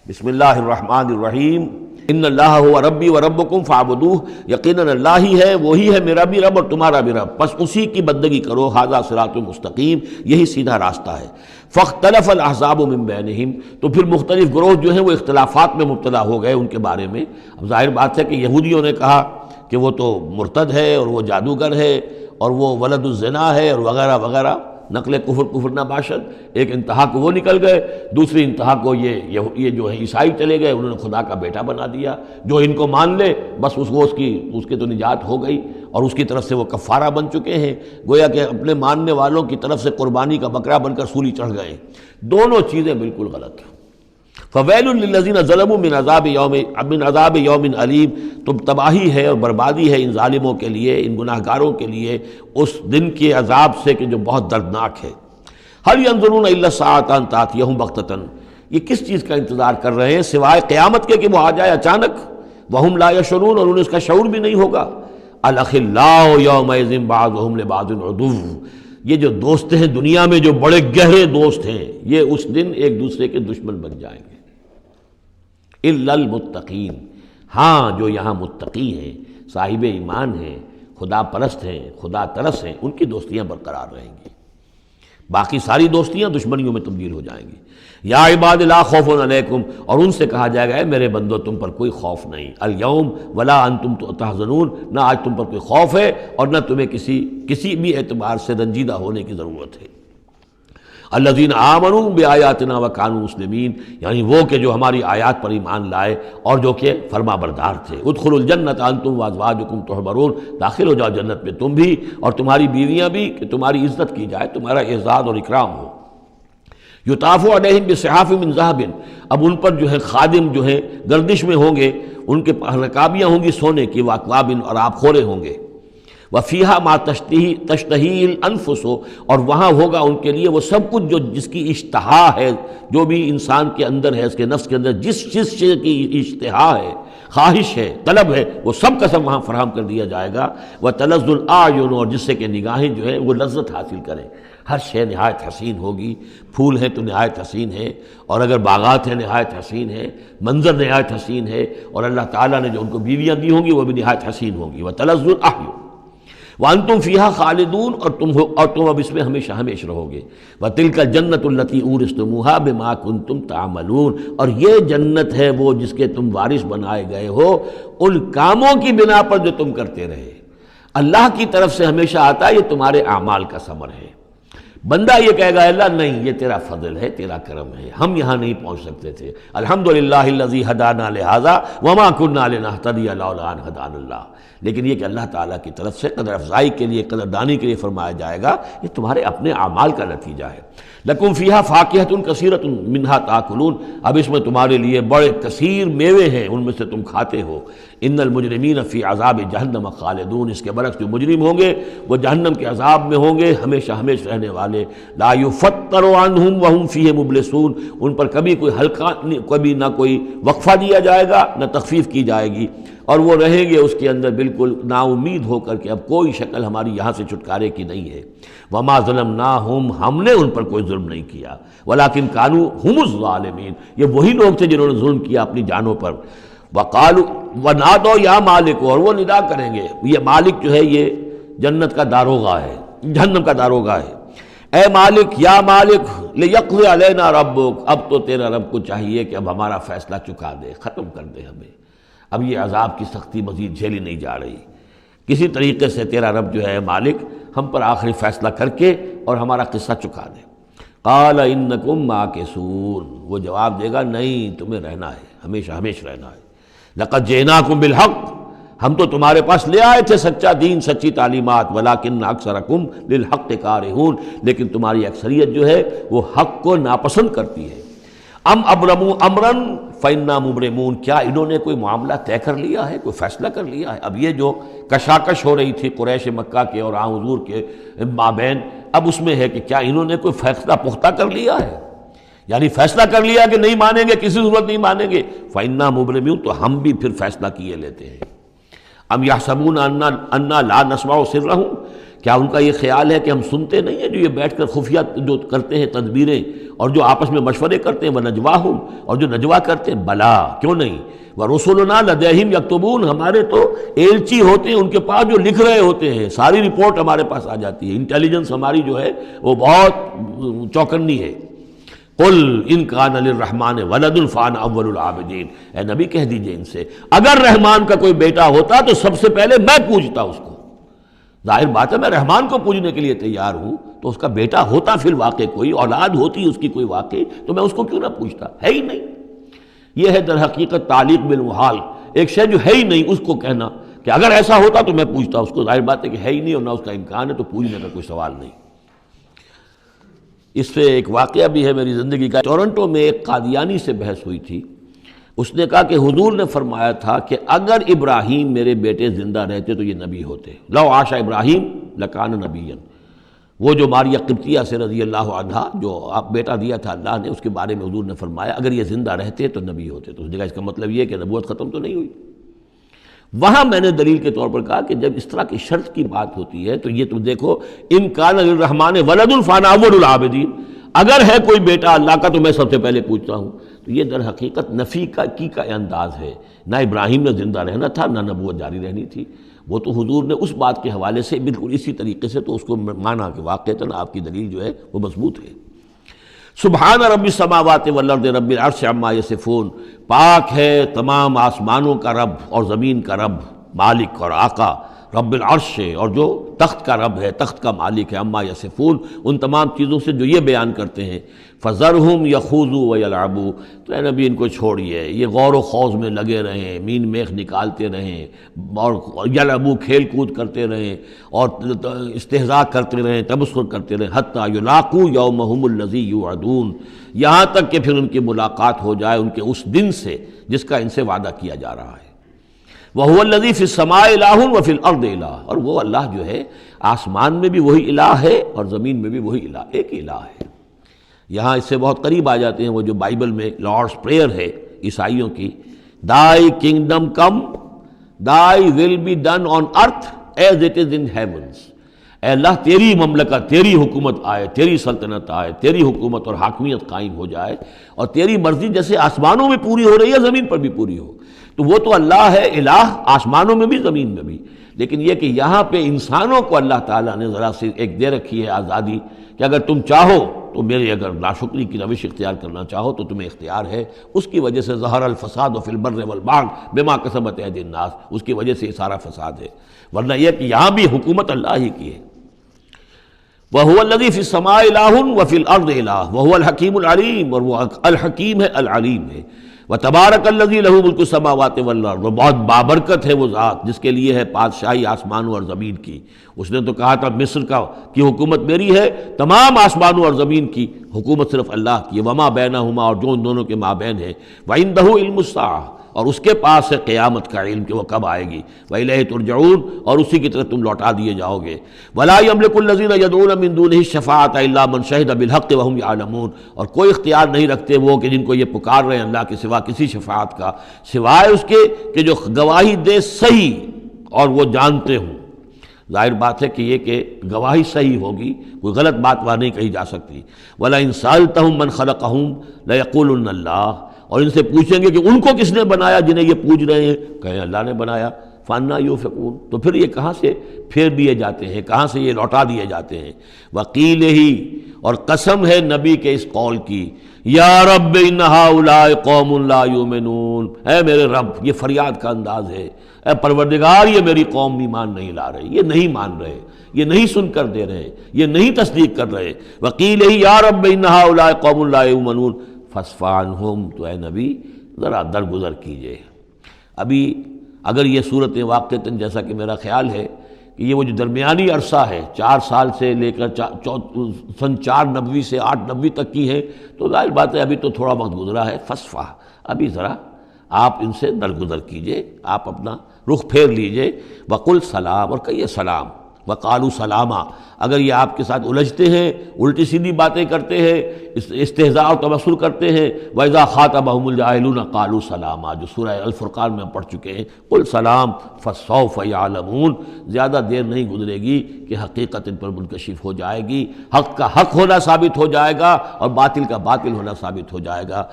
بسم اللہ الرحمن الرحیم ان اللہ هو ربی و ربکم فاعبدوہ، یقیناً اللہ ہی ہے، وہی ہے میرا بھی رب اور تمہارا بھی رب، بس اسی کی بندگی کرو، ھذا صراط مستقیم، یہی سیدھا راستہ ہے۔ فاختلف الاحزاب من بینہم، تو پھر مختلف گروہ جو ہیں وہ اختلافات میں مبتلا ہو گئے ان کے بارے میں۔ اب ظاہر بات ہے کہ یہودیوں نے کہا کہ وہ تو مرتد ہے اور وہ جادوگر ہے اور وہ ولد الزنا ہے اور وغیرہ وغیرہ، نقل کفر نہ باشد۔ ایک انتہا کو وہ نکل گئے، دوسری انتہا کو یہ جو ہے عیسائی چلے گئے، انہوں نے خدا کا بیٹا بنا دیا، جو ان کو مان لے بس اس کی تو نجات ہو گئی، اور اس کی طرف سے وہ کفارہ بن چکے ہیں، گویا کہ اپنے ماننے والوں کی طرف سے قربانی کا بکرا بن کر سولی چڑھ گئے۔ دونوں چیزیں بالکل غلط ہیں۔ فویل للذین ظلموا من عذاب یوم علیم، تو تباہی ہے اور بربادی ہے ان ظالموں کے لیے، ان گناہگاروں کے لیے اس دن کے عذاب سے کہ جو بہت دردناک ہے۔ هل ينظرون الا الساعة ان تأتيهم بغتة، یہ کس چیز کا انتظار کر رہے ہیں سوائے قیامت کے کہ وہ آ جائے اچانک۔ وهم لا يشعرون، اور انہیں اس کا شعور بھی نہیں ہوگا۔ الاخلاء يومئذ بعضهم لبعض عدو، یہ جو دوست ہیں دنیا میں جو بڑے گہرے دوست ہیں، یہ اس دن ایک دوسرے کے دشمن بن جائیں گے۔ الا المتقین، ہاں جو یہاں متقی ہیں، صاحب ایمان ہیں، خدا پرست ہیں، خدا ترس ہیں، ان کی دوستیاں برقرار رہیں گی، باقی ساری دوستیاں دشمنیوں میں تبدیل ہو جائیں گی۔ یا عباد لا خوف علیکم، اور ان سے کہا جائے گا اے میرے بندو تم پر کوئی خوف نہیں، الیوم ولا انتم تحزنون، نہ آج تم پر کوئی خوف ہے اور نہ تمہیں کسی بھی اعتبار سے رنجیدہ ہونے کی ضرورت ہے۔ الذین آمنوا بآیاتنا وکانوا مسلمین، یعنی وہ کہ جو ہماری آیات پر ایمان لائے اور جو کہ فرما بردار تھے۔ ادخلوا الجنۃ انتم وازواجکم تحبرون، داخل ہو جاؤ جنت میں تم بھی اور تمہاری بیویاں بھی، کہ تمہاری عزت کی جائے، تمہارا اعزاز اور اکرام ہو۔ یطاف علیہم بصحاف من ذہب، اب ان پر جو ہے خادم جو ہے گردش میں ہوں گے، ان کے رکابیاں ہوں گی سونے کی، واکواب، اور آب خورے ہوں گے۔ وفیہا ما تشتہی الانفس، اور وہاں ہوگا ان کے لیے وہ سب کچھ جو جس کی اشتہا ہے، جو بھی انسان کے اندر ہے، اس کے نفس کے اندر جس چیز کی اشتہا ہے، خواہش ہے، طلب ہے، وہ سب کا سب وہاں فراہم کر دیا جائے گا۔ وتلذ الاعین، اور جس سے کہ نگاہیں جو ہیں وہ لذت حاصل کریں، ہر شے نہایت حسین ہوگی، پھول ہیں تو نہایت حسین ہے، اور اگر باغات ہیں نہایت حسین ہے، منظر نہایت حسین ہے، اور اللہ تعالیٰ نے جو ان کو بیویاں دی ہوں گی وہ بھی نہایت حسین ہوں گی۔ وتلذ الاعین وانتم فیہا خالدون، اور تم اب اس میں ہمیشہ ہمیشہ رہو گے۔ وتلک الجنۃ التی اورثتموہا بما کنتم تعملون، اور یہ جنت ہے وہ جس کے تم وارث بنائے گئے ہو ان کاموں کی بنا پر جو تم کرتے رہے۔ اللہ کی طرف سے ہمیشہ آتا ہے یہ تمہارے اعمال کا ثمر ہے۔ بندہ یہ کہے گا اللہ نہیں، یہ تیرا فضل ہے، تیرا کرم ہے، ہم یہاں نہیں پہنچ سکتے تھے، الحمدللہ الذی ہدانا لہذا وما کنا لنہتدی لولا ان ہدانا اللہ، لیکن یہ کہ اللہ تعالیٰ کی طرف سے قدر افزائی کے لیے، قدر دانی کے لیے فرمایا جائے گا یہ تمہارے اپنے اعمال کا نتیجہ ہے۔ لکم فیہا فاکہۃ کثیرۃ منہا تاکلون، اب اس میں تمہارے لیے بڑے کثیر میوے ہیں، ان میں سے تم کھاتے ہو۔ ان المجرمین فی عذاب جہنم خالدون، اس کے برعکس جو مجرم ہوں گے وہ جہنم کے عذاب میں ہوں گے ہمیشہ ہمیشہ رہنے والے۔ لا یفتر عنہم وہم فیہ مبلسون، ان پر کبھی کوئی ہلکا، کبھی نہ کوئی وقفہ دیا جائے گا نہ تخفیف کی جائے گی، اور وہ رہیں گے اس کے اندر بالکل نا امید ہو کر کہ اب کوئی شکل ہماری یہاں سے چھٹکارے کی نہیں ہے۔ وما ظلمناہم، ہم نے ان پر کوئی ظلم نہیں کیا، ولیکن کانوا ھم الظالمین، یہ وہی لوگ تھے جنہوں نے ظلم کیا اپنی جانوں پر۔ وقالوا ونادوا یا مالک، اور وہ ندا کریں گے، یہ مالک جو ہے یہ جنت کا داروغہ ہے، جہنم کا داروغہ ہے، اے مالک یا مالک لیقضی علینا ربک، اب تو تیرا رب کو چاہیے کہ اب ہمارا فیصلہ چکا دے، ختم کر دے ہمیں، اب یہ عذاب کی سختی مزید جھیلی نہیں جا رہی، کسی طریقے سے تیرا رب جو ہے مالک ہم پر آخری فیصلہ کر کے اور ہمارا قصہ چکا دے۔ قال انکم ماکثون، وہ جواب دے گا نہیں، تمہیں رہنا ہے، ہمیشہ ہمیشہ رہنا ہے۔ لقد جئناکم بالحق، ہم تو تمہارے پاس لے آئے تھے سچا دین، سچی تعلیمات، ولکن اکثرکم للحق کارہون، لیکن تمہاری اکثریت جو ہے وہ حق کو ناپسند کرتی ہے۔ ام ابرموا امرا فانا مبرمون، کیا انہوں نے کوئی معاملہ طے کر لیا ہے، کوئی فیصلہ کر لیا ہے؟ اب یہ جو کشاکش ہو رہی تھی قریش مکہ کے اور حضور کے مابین، اب اس میں ہے کہ کیا انہوں نے کوئی فیصلہ پختہ کر لیا ہے، یعنی فیصلہ کر لیا کہ نہیں مانیں گے، کسی صورت نہیں مانیں گے، فانا مبرمون، تو ہم بھی پھر فیصلہ کیے لیتے ہیں۔ ام یحسبون انا لا نسمع سرهم، کیا ان کا یہ خیال ہے کہ ہم سنتے نہیں ہیں جو یہ بیٹھ کر خفیہ جو کرتے ہیں تدبیریں اور جو آپس میں مشورے کرتے ہیں وَنَجْوَاهُمْ، اور جو نجوا کرتے ہیں؟ بلا، کیوں نہیں، وَرُسُلُنَا لَدَيْهِمْ يَكْتُبُونَ، ہمارے تو ایلچی ہوتے ہیں ان کے پاس جو لکھ رہے ہوتے ہیں، ساری رپورٹ ہمارے پاس آ جاتی ہے، انٹیلیجنس ہماری جو ہے وہ بہت چوکنی ہے۔ قُلْ إِنْ كَانَ لِلرَّحْمَٰنِ وَلَدٌ فَأَنَا أَوَّلُ الْعَابِدِينَ، اے نبی کہہ دیجئے ان سے اگر رحمان کا کوئی بیٹا ہوتا تو سب سے پہلے میں پوجتا اس کو۔ ظاہر بات ہے میں رحمان کو پوجنے کے لیے تیار ہوں، تو اس کا بیٹا ہوتا فی الواقع کوئی اولاد ہوتی اس کی کوئی واقعی، تو میں اس کو کیوں نہ پوچھتا؟ ہے ہی نہیں۔ یہ ہے در حقیقت تعلیق بالمحال، ایک شے جو ہے ہی نہیں اس کو کہنا کہ اگر ایسا ہوتا تو میں پوچھتا اس کو۔ ظاہر بات ہے کہ ہے ہی نہیں اور نہ اس کا امکان ہے، تو پوچھنے کا کوئی سوال نہیں۔ اس سے ایک واقعہ بھی ہے میری زندگی کا۔ ٹورنٹو میں ایک قادیانی سے بحث ہوئی تھی، اس نے کہا کہ حضور نے فرمایا تھا کہ اگر ابراہیم میرے بیٹے زندہ رہتے تو یہ نبی ہوتے، لو عاش ابراہیم لکان نبیا۔ وہ جو ماریہ قبطیہ سے رضی اللہ عنہا جو آپ بیٹا دیا تھا اللہ نے، اس کے بارے میں حضور نے فرمایا اگر یہ زندہ رہتے تو نبی ہوتے۔ تو اس نے کہا اس کا مطلب یہ ہے کہ نبوت ختم تو نہیں ہوئی۔ وہاں میں نے دلیل کے طور پر کہا کہ جب اس طرح کی شرط کی بات ہوتی ہے تو یہ تم دیکھو، ان کان للرحمن ولد فانا اول العابدین، اگر ہے کوئی بیٹا اللہ کا تو میں سب سے پہلے پوچھتا ہوں۔ تو یہ در حقیقت نفی کا انداز ہے، نہ ابراہیم نے زندہ رہنا تھا نہ نبوت جاری رہنی تھی۔ وہ تو حضور نے اس بات کے حوالے سے بالکل اسی طریقے سے تو اس کو مانا کہ واقعتاً آپ کی دلیل جو ہے وہ مضبوط ہے۔ سبحان رب السماوات والارض رب العرش عما یصفون، پاک ہے تمام آسمانوں کا رب اور زمین کا رب، مالک اور آقا، رب العرش، اور جو تخت کا رب ہے، تخت کا مالک ہے، عما یصفون، ان تمام چیزوں سے جو یہ بیان کرتے ہیں۔ فذرہم یخوضوا ویلعبوا، تو اے نبی ان کو چھوڑیے، یہ غور و خوض میں لگے رہیں، مین میخ نکالتے رہیں، اور یلعبوا کھیل کود کرتے رہیں، اور استہزاء کرتے رہیں، تمسخر کرتے رہیں، حتی یلاقوا یومہم الذی یوعدون، یہاں تک کہ پھر ان کی ملاقات ہو جائے ان کے اس دن سے جس کا ان سے وعدہ کیا جا رہا ہے۔ وَهُوَ الَّذِي فِي السَّمَاءِ إِلَٰهٌ وَفِي الْأَرْضِ إِلَٰهٌ، اور وہ اللہ جو ہے آسمان میں بھی وہی الہ ہے اور زمین میں بھی وہی الہ، ایک الہ ہے۔ یہاں اس سے بہت قریب آ جاتے ہیں وہ جو بائبل میں لارڈس پریئر ہے عیسائیوں کی، Thy kingdom come, Thy will be done on earth as it is in heavens۔ اے اللہ تیری مملکت، تیری حکومت آئے، تیری سلطنت آئے، تیری حکومت اور حاکمیت قائم ہو جائے، اور تیری مرضی جیسے آسمانوں میں پوری ہو رہی ہے زمین پر بھی پوری ہو۔ تو وہ تو اللہ ہے الہ، آسمانوں میں بھی زمین میں بھی، لیکن یہ کہ یہاں پہ انسانوں کو اللہ تعالیٰ نے ذرا سی ایک دے رکھی ہے آزادی کہ اگر تم چاہو تو میری اگر ناشکری کی روش اختیار کرنا چاہو تو تمہیں اختیار ہے۔ اس کی وجہ سے ظہر الفساد فی البر والبحر بما کسبت ایدی الناس، اس کی وجہ سے یہ سارا فساد ہے، ورنہ یہ کہ یہاں بھی حکومت اللہ ہی کی ہے۔ وَهُوَ الَّذِي فِي السَّمَاءِ إِلَٰهٌ وَفِي الْأَرْضِ إِلَٰهٌ وَهُوَ الْحَكِيمُ الْعَلِيمُ، اور وہ الحکیم ہے، العلیم ہے۔ وَتَبَارَكَ الَّذِي لَهُ مُلْكُ السَّمَاوَاتِ وَالْأَرْضِ، بہت بابرکت ہے وہ ذات جس کے لیے ہے بادشاہی آسمانوں اور زمین کی۔ اس نے تو کہا تھا مصر کی حکومت میری ہے، تمام آسمانوں اور زمین کی حکومت صرف اللہ کی ہے، وَمَا بَيْنَهُمَا، اور جو ان دونوں کے مابین ہے، وَعِندَهُ عِلْمُ السَّاعَةِ، اور اس کے پاس ہے قیامت کا علم کہ وہ کب آئے گی، وَإِلَيْهِ تُرْجَعُونَ، اور اسی کی طرف تم لوٹا دیے جاؤ گے۔ وَلَا يَمْلِكُ الَّذِينَ يَدْعُونَ مِن دُونِهِ الشَّفَاعَةَ إِلَّا مَنْ شَهِدَ بِالْحَقِّ وَهُمْ يَعْلَمُونَ، اور کوئی اختیار نہیں رکھتے وہ کہ جن کو یہ پکار رہے ہیں اللہ کے سوا کسی شفاعت کا، سوائے اس کے کہ جو گواہی دے صحیح اور وہ جانتے ہوں۔ ظاہر بات ہے کہ یہ کہ گواہی صحیح ہوگی، کوئی غلط بات وہاں نہیں کہی جا سکتی۔ وَلَئِن سَأَلْتَهُم مَّنْ خَلَقَهُمْ لَيَقُولُنَّ اللَّهُ، اور ان سے پوچھیں گے کہ ان کو کس نے بنایا جنہیں یہ پوچھ رہے ہیں، کہیں اللہ نے بنایا۔ فَأَنَّىٰ يُؤْفَكُونَ، تو پھر یہ کہاں سے پھیر دیے جاتے ہیں، کہاں سے یہ لوٹا دیے جاتے ہیں۔ وَقِيلِهِ، اور قسم ہے نبی کے اس قول کی، یا رب ان ہؤلاء قوم لا یؤمنون، اے میرے رب، یہ فریاد کا انداز ہے، اے پروردگار یہ میری قوم ایمان نہیں لا رہے، یہ نہیں مان رہے، یہ نہیں سن کر دے رہے، یہ نہیں تصدیق کر رہے۔ وَقِيلِهِ یا رب ان ہؤلاء قوم لا یؤمنون فاصفح عنہم، تو اے نبی ذرا درگزر کیجئے۔ ابھی اگر یہ صورت واقعتاً جیسا کہ میرا خیال ہے کہ یہ وہ جو درمیانی عرصہ ہے 4 سال سے لے کر سن 490 سے 890 تک کی ہے، تو ظاہر بات ہے ابھی تو تھوڑا وقت گزرا ہے۔ فاصفح، ابھی ذرا آپ ان سے درگزر کیجئے، آپ اپنا رخ پھیر لیجئے۔ وقل سلام، اور کہیے سلام، وقالوا سلاما، اگر یہ آپ کے ساتھ الجھتے ہیں، الٹی سیدھی باتیں کرتے ہیں، استہزاء اور تبصر کرتے ہیں، وَإِذَا خَاطَبَهُمُ الْجَاهِلُونَ قَالُوا سَلَامًا، جو سورہ الفرقان میں ہم پڑھ چکے ہیں، قُلْ سلام فَسَوْفَ يَعْلَمُونَ، زیادہ دیر نہیں گزرے گی کہ حقیقت ان پر منکشف ہو جائے گی، حق کا حق ہونا ثابت ہو جائے گا اور باطل کا باطل ہونا ثابت ہو جائے گا۔